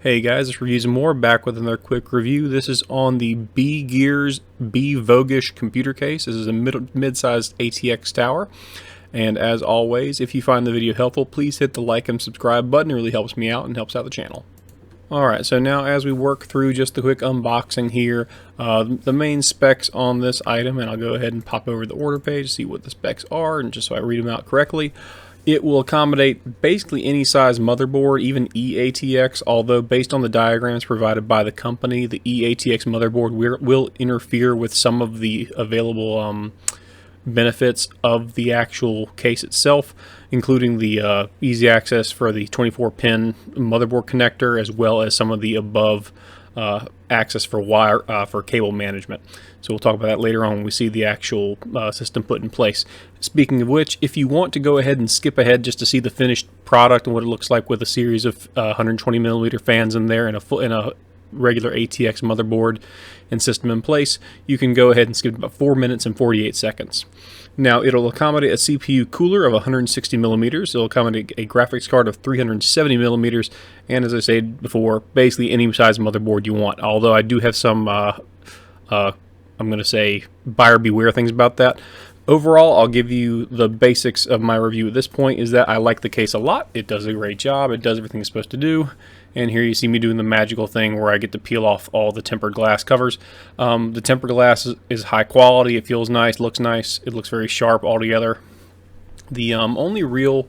Hey guys, it's Reviews and More, back with another quick review. This is on the Bgears B-Voguish computer case. This is a mid-sized ATX tower. And as always, if you find the video helpful, please hit the like and subscribe button. It really helps me out and helps out the channel. Alright, so now as we work through just the quick unboxing here, the main specs on this item, and I'll go ahead and pop over the order page, see what the specs are, and just so I read them out correctly. It will accommodate basically any size motherboard, even eATX, although based on the diagrams provided by the company, the eATX motherboard will interfere with some of the available benefits of the actual case itself, including the easy access for the 24-pin motherboard connector, as well as some of the above access for wire for cable management. So we'll talk about that later on when we see the actual system put in place. Speaking of which, if you want to go ahead and skip ahead just to see the finished product and what it looks like with a series of 120mm fans in there and a regular ATX motherboard and system in place, you can go ahead and skip about 4 minutes and 48 seconds. Now, it'll accommodate a CPU cooler of 160mm, it'll accommodate a graphics card of 370mm, and as I said before, basically any size motherboard you want. Although I do have some, I'm going to say, buyer beware things about that. Overall, I'll give you the basics of my review at this point, is that I like the case a lot. It does a great job. It does everything it's supposed to do. And here you see me doing the magical thing where I get to peel off all the tempered glass covers. The tempered glass is high quality. It feels nice, looks nice. It looks very sharp altogether. The only real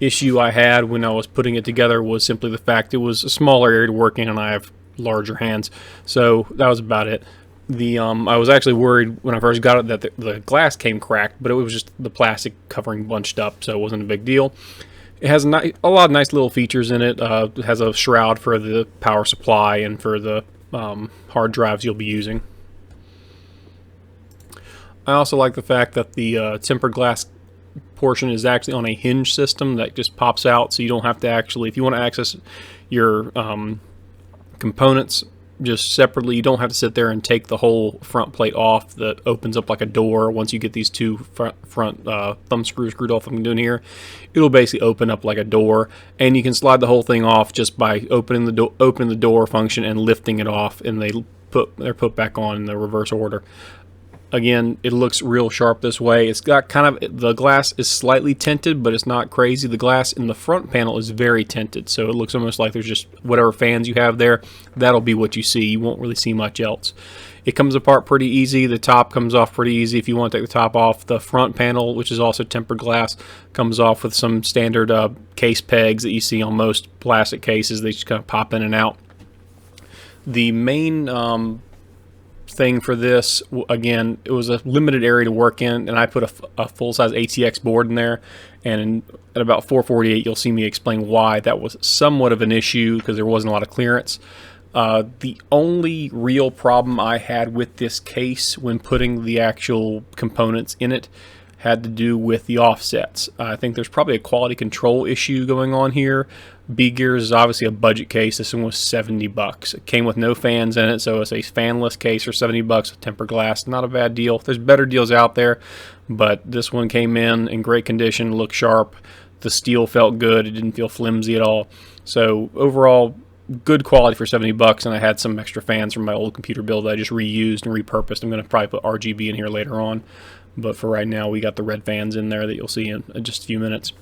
issue I had when I was putting it together was simply the fact it was a smaller area to work in and I have larger hands. So that was about it. I was actually worried when I first got it that the glass came cracked, but it was just the plastic covering bunched up, so it wasn't a big deal. It has a lot of nice little features in it. It has a shroud for the power supply and for the hard drives you'll be using. I also like the fact that the tempered glass portion is actually on a hinge system that just pops out, so you don't have to actually, if you want to access your components just separately, you don't have to sit there and take the whole front plate off that opens up like a door. Once you get these two front thumb screws screwed off, I'm doing here, it'll basically open up like a door, and you can slide the whole thing off just by opening the door function and lifting it off, and they're put back on in the reverse order. Again, it looks real sharp this way. It's got kind of, the glass is slightly tinted, but it's not crazy. The glass in the front panel is very tinted, so it looks almost like there's just whatever fans you have there, that'll be what you see. You won't really see much else. It comes apart pretty easy. The top comes off pretty easy if you want to take the top off. The front panel, which is also tempered glass, comes off with some standard case pegs that you see on most plastic cases. They just kind of pop in and out. The main thing for this, again, it was a limited area to work in, and I put a full-size ATX board in there, and at about 4:48 you'll see me explain why that was somewhat of an issue, because there wasn't a lot of clearance. The only real problem I had with this case when putting the actual components in it had to do with the offsets. I think there's probably a quality control issue going on here. Bgears is obviously a budget case. This one was $70. It came with no fans in it, so it's a fanless case for $70 with tempered glass. Not a bad deal. There's better deals out there, but this one came in great condition, looked sharp. The steel felt good. It didn't feel flimsy at all. So overall, good quality for $70, and I had some extra fans from my old computer build that I just reused and repurposed. I'm going to probably put RGB in here later on, but for right now we got the red fans in there that you'll see in just a few minutes.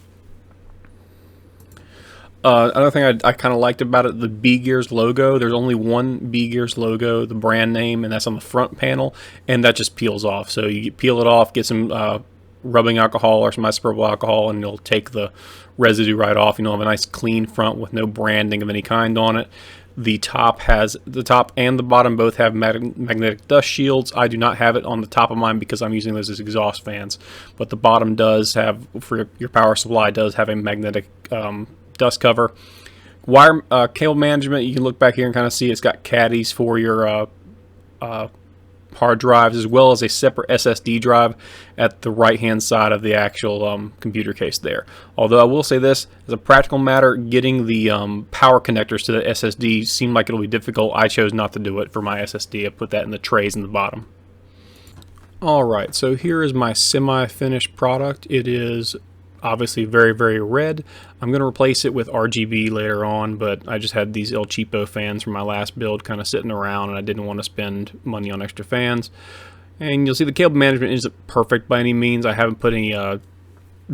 Another thing I kind of liked about it, the Bgears logo. There's only one Bgears logo, the brand name, and that's on the front panel, and that just peels off. So you peel it off, get some rubbing alcohol or some isopropyl alcohol, and you'll take the residue right off. You'll have a nice clean front with no branding of any kind on it. The top and the bottom both have magnetic dust shields. I do not have it on the top of mine because I'm using those as exhaust fans, but the bottom does have, for your power supply, does have a magnetic dust cover. Wire cable management, you can look back here and kind of see it's got caddies for your hard drives, as well as a separate SSD drive at the right hand side of the actual computer case there. Although I will say this, as a practical matter, getting the power connectors to the SSD seemed like it'll be difficult. I chose not to do it for my SSD. I put that in the trays in the bottom. Alright, so here is my semi-finished product. It is obviously very, very red. I'm going to replace it with RGB later on, but I just had these El Cheapo fans from my last build kind of sitting around, and I didn't want to spend money on extra fans. And you'll see the cable management isn't perfect by any means. I haven't put any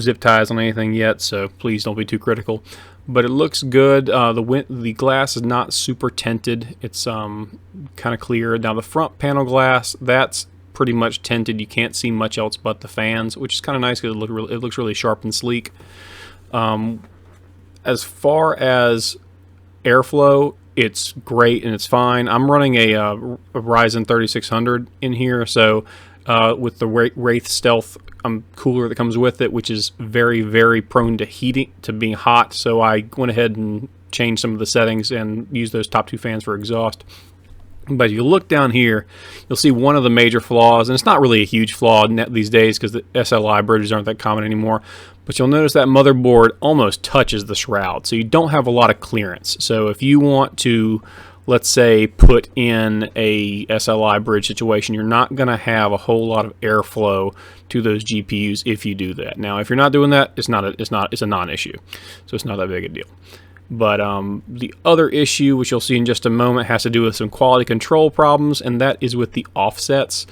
zip ties on anything yet, so please don't be too critical. But it looks good. The glass is not super tinted. It's kind of clear. Now the front panel glass, that's pretty much tinted. You can't see much else but the fans, which is kind of nice because it looks really sharp and sleek. As far as airflow, it's great and it's fine. I'm running a Ryzen 3600 in here, so with the Wraith Stealth cooler that comes with it, which is very, very prone to being hot, so I went ahead and changed some of the settings and used those top two fans for exhaust. But if you look down here, you'll see one of the major flaws, and it's not really a huge flaw these days because the SLI bridges aren't that common anymore, but you'll notice that motherboard almost touches the shroud, so you don't have a lot of clearance. So if you want to, let's say, put in a SLI bridge situation, you're not going to have a whole lot of airflow to those GPUs if you do that. Now, if you're not doing that, it's a non-issue, so it's not that big a deal. But the other issue, which you'll see in just a moment, has to do with some quality control problems, and that is with the offsets.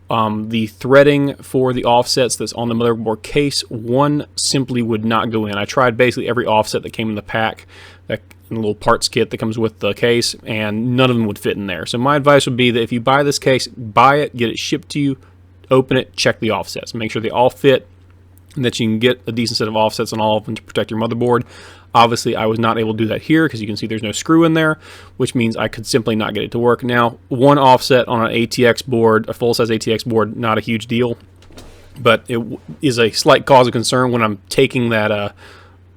The threading for the offsets that's on the motherboard case, one simply would not go in. I tried basically every offset that came in the pack, that little parts kit that comes with the case, and none of them would fit in there. So my advice would be that if you buy this case, buy it, get it shipped to you, open it, check the offsets, make sure they all fit, and that you can get a decent set of offsets on all of them to protect your motherboard. Obviously, I was not able to do that here because you can see there's no screw in there, which means I could simply not get it to work. Now, one offset on an ATX board, a full-size ATX board, not a huge deal, but it is a slight cause of concern when I'm taking that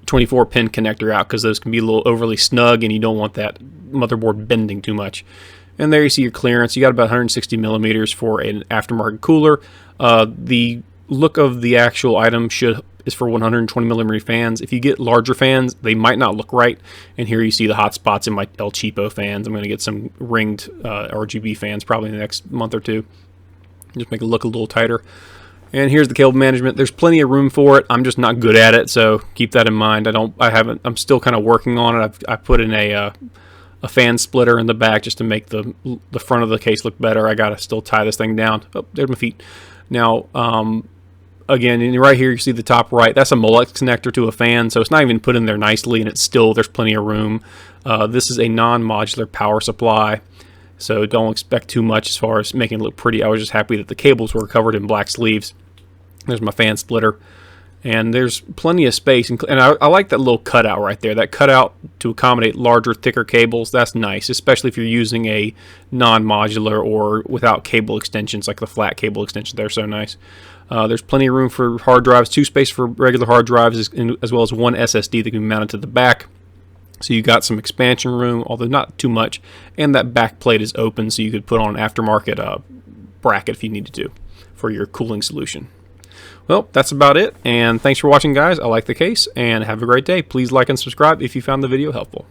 24-pin connector out, because those can be a little overly snug and you don't want that motherboard bending too much. And there you see your clearance. You got about 160 millimeters for an aftermarket cooler. The look of the actual item is for 120 millimeter fans. If you get larger fans, they might not look right. And here you see the hot spots in my El Cheapo fans. I'm going to get some ringed RGB fans probably in the next month or two. Just make it look a little tighter. And here's the cable management. There's plenty of room for it. I'm just not good at it, so keep that in mind. I'm still kind of working on it. I put in a fan splitter in the back just to make the front of the case look better. I got to still tie this thing down. Oh, there's my feet. Now, again, and right here you see the top right. That's a Molex connector to a fan, so it's not even put in there nicely, and there's plenty of room. This is a non-modular power supply, so don't expect too much as far as making it look pretty. I was just happy that the cables were covered in black sleeves. There's my fan splitter, and there's plenty of space. And I like that little cutout right there. That cutout to accommodate larger, thicker cables. That's nice, especially if you're using a non-modular or without cable extensions, like the flat cable extensions. They're so nice. There's plenty of room for hard drives, 2 space for regular hard drives, as well as 1 SSD that can be mounted to the back. So you got some expansion room, although not too much, and that back plate is open, so you could put on an aftermarket bracket if you needed to for your cooling solution. Well, that's about it, and thanks for watching, guys. I like the case, and have a great day. Please like and subscribe if you found the video helpful.